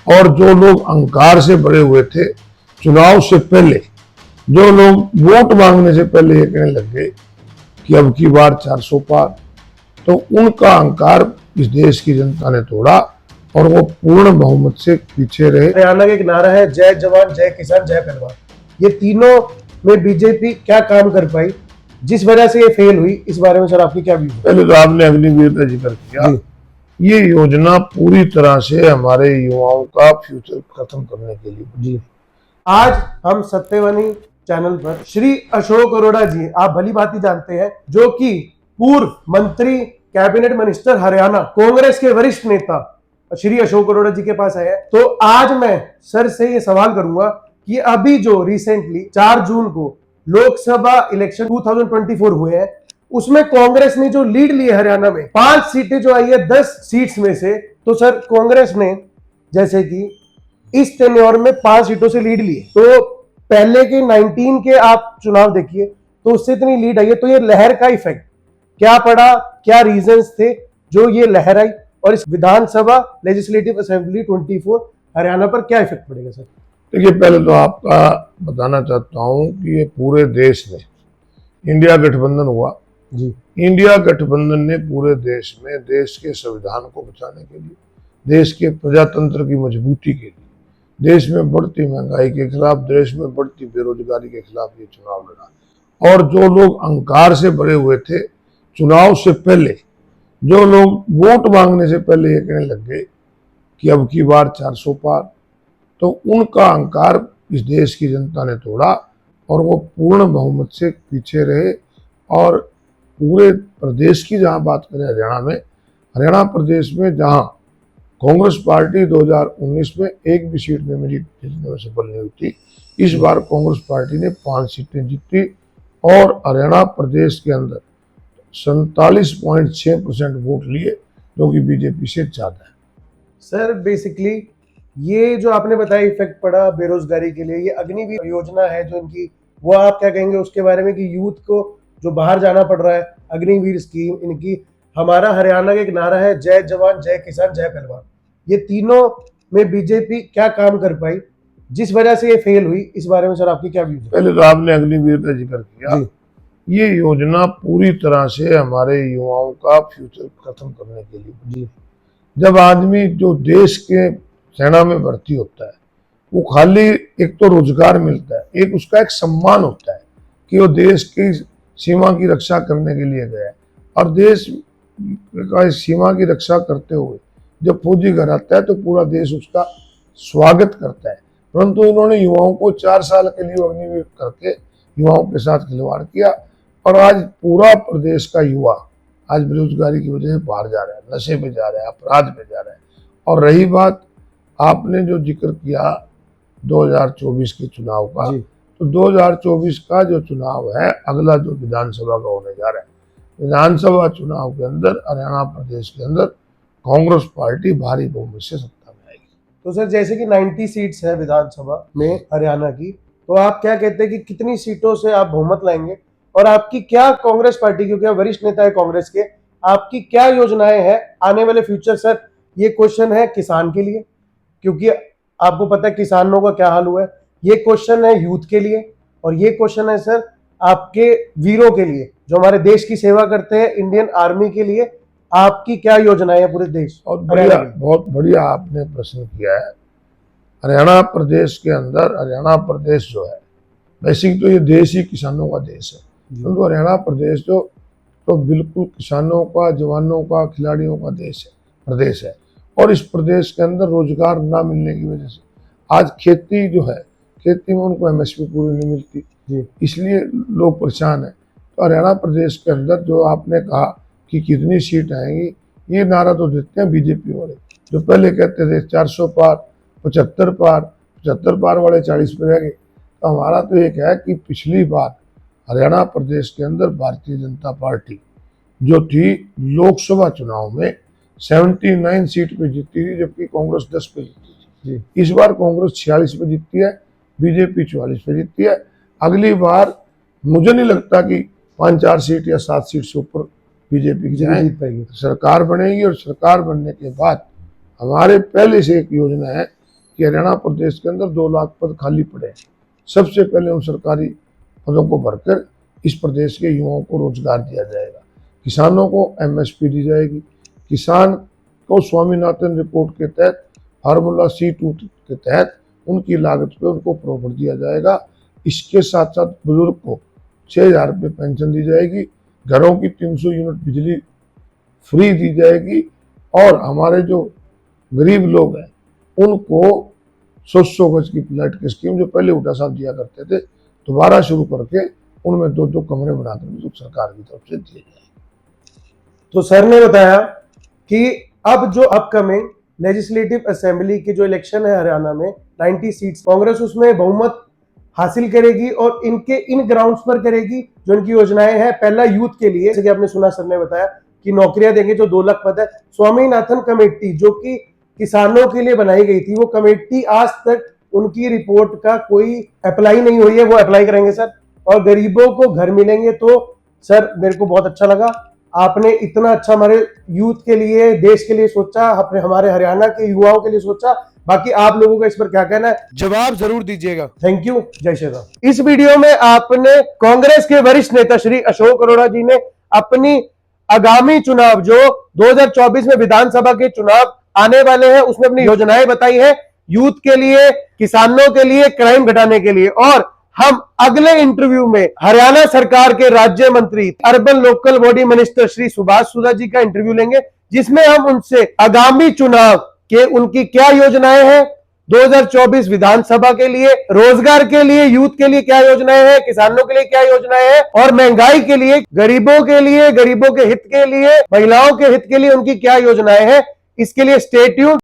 और जो लोग अहंकार से भरे हुए थे, चुनाव से पहले जो लोग वोट मांगने से पहले ये कहने लग गए कि अब की बार 400 पार, तो उनका अहंकार इस देश की जनता ने तोड़ा और वो पूर्ण बहुमत से पीछे रहे। हरियाणा का एक नारा है, जय जवान जय किसान जय पहलवान। ये तीनों में बीजेपी क्या काम कर पाई जिस वजह से ये फेल हुई, इस बारे में सर आपकी क्या व्यू? पहले तो आपने अग्निवीर का जिक्र किया। ये योजना पूरी तरह से हमारे युवाओं का फ्यूचर खत्म करने के लिए जी। आज हम सत्यवानी चैनल पर श्री अशोक अरोड़ा जी, आप भली भांति जानते हैं, जो कि पूर्व मंत्री कैबिनेट मिनिस्टर हरियाणा कांग्रेस के वरिष्ठ नेता श्री अशोक अरोड़ा जी के पास आए हैं। तो आज मैं सर से ये सवाल करूंगा कि अभी जो रिसेंटली 4 जून को लोकसभा इलेक्शन 2024 हुए हैं, उसमें कांग्रेस ने जो लीड ली है हरियाणा में 5 सीटें जो आई है 10 सीट्स में से, तो सर कांग्रेस ने जैसे कि इस टेन्योर में 5 सीटों से लीड ली, तो पहले के 19 के आप चुनाव देखिए तो उससे इतनी लीड आई है। तो ये लहर का इफेक्ट क्या पड़ा, क्या रीजंस थे जो ये लहर आई, और इस विधानसभा लेजिस्लेटिव असेंबली 24 हरियाणा पर क्या इफेक्ट पड़ेगा सर? देखिए, पहले तो आपका बताना चाहता हूं कि ये पूरे देश में इंडिया गठबंधन हुआ जी। इंडिया गठबंधन ने पूरे देश में देश के संविधान को बचाने के लिए, देश के प्रजातंत्र की मजबूती के लिए, देश में बढ़ती महंगाई के खिलाफ, देश में बढ़ती बेरोजगारी के खिलाफ ये चुनाव लड़ा। और जो लोग अहंकार से भरे हुए थे, चुनाव से पहले जो लोग वोट मांगने से पहले ये कहने लग गए कि अब की बार 400 पार, तो उनका अहंकार इस देश की जनता ने तोड़ा और वो पूर्ण बहुमत से पीछे रहे। और पूरे प्रदेश की जहां बात करें हरियाणा में, हरियाणा प्रदेश में जहां कांग्रेस पार्टी 2019 में एक भी सीट में मेरी जीतने में सफल नहीं हुई थी, इस बार कांग्रेस पार्टी ने 5 सीटें जीती और हरियाणा प्रदेश के अंदर 47.6% वोट लिए, जो कि बीजेपी से ज्यादा है। सर बेसिकली ये जो आपने बताया इफेक्ट पड़ा बेरोजगारी के लिए, ये अग्निवीर योजना है जो इनकी, वो आप क्या कहेंगे उसके बारे में कि यूथ को जो बाहर जाना पड़ रहा है, अग्निवीर स्कीम इनकी, हमारा हरियाणा का एक नारा है, जय जवान जय किसान जय पहलवान। ये तीनों में बीजेपी क्या काम कर पाई जिस वजह से ये फेल हुई, इस बारे में सर आपकी क्या व्यू? पहले तो आपने अग्निवीर का जिक्र किया। ये योजना पूरी तरह से हमारे युवाओं का फ्यूचर खत्म करने के लिए जी। जब आदमी जो देश के सेना में भर्ती होता है, वो खाली एक तो रोजगार मिलता है, एक उसका एक सम्मान होता है कि वो देश की सीमा की रक्षा करने के लिए गया है। और देश का सीमा की रक्षा करते हुए जब फौजी घर आता है तो पूरा देश उसका स्वागत करता है। परंतु इन्होंने युवाओं को 4 साल के लिए अग्निवीर करके युवाओं के साथ खिलवाड़ किया और आज पूरा प्रदेश का युवा आज बेरोजगारी की वजह से बाहर जा रहा है, नशे पे जा रहा है, अपराध पे जा रहा है। और रही बात आपने जो जिक्र किया 2024 के चुनाव का, तो 2024 का जो चुनाव है, अगला जो विधानसभा का होने जा रहा है, विधानसभा चुनाव के अंदर हरियाणा प्रदेश के अंदर कांग्रेस पार्टी भारी बहुमत से सत्ता में आएगी। तो सर जैसे कि 90 सीट्स है विधानसभा में हरियाणा की, तो आप क्या कहते हैं कि कितनी सीटों से आप बहुमत लाएंगे, और आपकी क्या कांग्रेस पार्टी, क्योंकि आप वरिष्ठ नेता है कांग्रेस के, आपकी क्या योजनाएं हैं आने वाले फ्यूचर? सर ये क्वेश्चन है किसान के लिए, क्योंकि आपको पता है किसानों का क्या हाल हुआ है। ये क्वेश्चन है यूथ के लिए, और ये क्वेश्चन है सर आपके वीरों के लिए जो हमारे देश की सेवा करते हैं, इंडियन आर्मी के लिए। आपकी क्या योजनाएं है पूरे देश? और बहुत बढ़िया आपने प्रश्न किया है। हरियाणा प्रदेश के अंदर, हरियाणा प्रदेश जो है, बेसिक तो ये देश ही किसानों का देश है, परंतु हरियाणा प्रदेश जो तो बिल्कुल किसानों का, जवानों का, खिलाड़ियों का देश है, प्रदेश है। और इस प्रदेश के अंदर रोजगार ना मिलने की वजह से आज खेती जो है, खेती में उनको एमएसपी पूरी नहीं मिलती, इसलिए लोग परेशान हैं। तो हरियाणा प्रदेश के अंदर जो आपने कहा कि कितनी सीट आएंगी, ये नारा तो देते हैं बीजेपी वाले, जो पहले कहते थे 400 पार, 75 पार, 75 पार वाले 40 पे रह गए। तो हमारा तो एक है कि पिछली बार हरियाणा प्रदेश के अंदर भारतीय जनता पार्टी जो थी लोकसभा चुनाव में 79 सीट पे जीती थी, जबकि कांग्रेस 10 पे जीती थी। इस बार कांग्रेस 46 पे जीतती है, बीजेपी 44 पे जीतती है। अगली बार मुझे नहीं लगता कि 5-4 सीट या 7 सीट से ऊपर बीजेपी की जीत पाएगी। सरकार बनेगी और सरकार बनने के बाद हमारे पहले से एक योजना है कि हरियाणा प्रदेश के अंदर 2 लाख पद खाली पड़े हैं। सबसे पहले उन सरकारी पदों को भरकर इस प्रदेश के युवाओं को रोजगार दिया जाएगा। किसानों को MSP दी जाएगी। किसान को स्वामीनाथन रिपोर्ट के तहत फार्मूला C2 के तहत उनकी लागत पे उनको प्रॉफिट दिया जाएगा। इसके साथ साथ बुजुर्ग को 6,000 रुपये पेंशन दी जाएगी। घरों की 300 यूनिट बिजली फ्री दी जाएगी। और हमारे जो गरीब लोग हैं उनको 100 गज की फ्लैट की स्कीम जो पहले हुड्डा साहब दिया करते थे दोबारा शुरू करके उनमें 2-2 कमरे बनाकर जो सरकार की तरफ से दिए जाए। तो सर ने बताया कि अब जो अपकमिंग लेजिस्लेटिव असेंबली के जो इलेक्शन है हरियाणा में 90 सीट्स, कांग्रेस उसमें बहुमत हासिल करेगी और इनके इन ग्राउंड्स पर करेगी जो इनकी योजनाएं हैं। पहला यूथ के लिए, जैसे कि आपने सुना सर ने बताया कि नौकरियां देंगे जो 2 लाख पद है। स्वामीनाथन कमेटी जो कि किसानों के लिए बनाई गई थी, वो कमेटी आज तक उनकी रिपोर्ट का कोई अप्लाई नहीं हुई है, वो अप्लाई करेंगे सर। और गरीबों को घर मिलेंगे। तो सर मेरे को बहुत अच्छा लगा, आपने इतना अच्छा हमारे यूथ के लिए, देश के लिए सोचा, अपने हमारे हरियाणा के युवाओं के लिए सोचा। बाकी आप लोगों का इस पर क्या कहना है, जवाब जरूर दीजिएगा। थैंक यू, जय श्री राम। इस वीडियो में आपने कांग्रेस के वरिष्ठ नेता श्री अशोक अरोड़ा जी ने अपनी आगामी चुनाव जो 2024 में विधानसभा के चुनाव आने वाले हैं उसमें अपनी योजनाएं बताई है, यूथ के लिए, किसानों के लिए, क्राइम घटाने के लिए। और हम अगले इंटरव्यू में हरियाणा सरकार के राज्य मंत्री, urban local body minister Shri Subhash Sudha ji का इंटरव्यू लेंगे, जिसमें हम उनसे आगामी चुनाव के उनकी क्या योजनाएं हैं, 2024 विधानसभा के लिए, रोजगार के लिए, यूथ के लिए क्या योजनाएं हैं, किसानों के लिए क्या योजनाएं हैं, और महंगाई के लिए, गरीबों के लिए, गरीबों के हित के लिए, महिलाओं के हित के लिए उनकी क्या योजनाएं हैं, इसके लिए स्टे ट्यून्ड।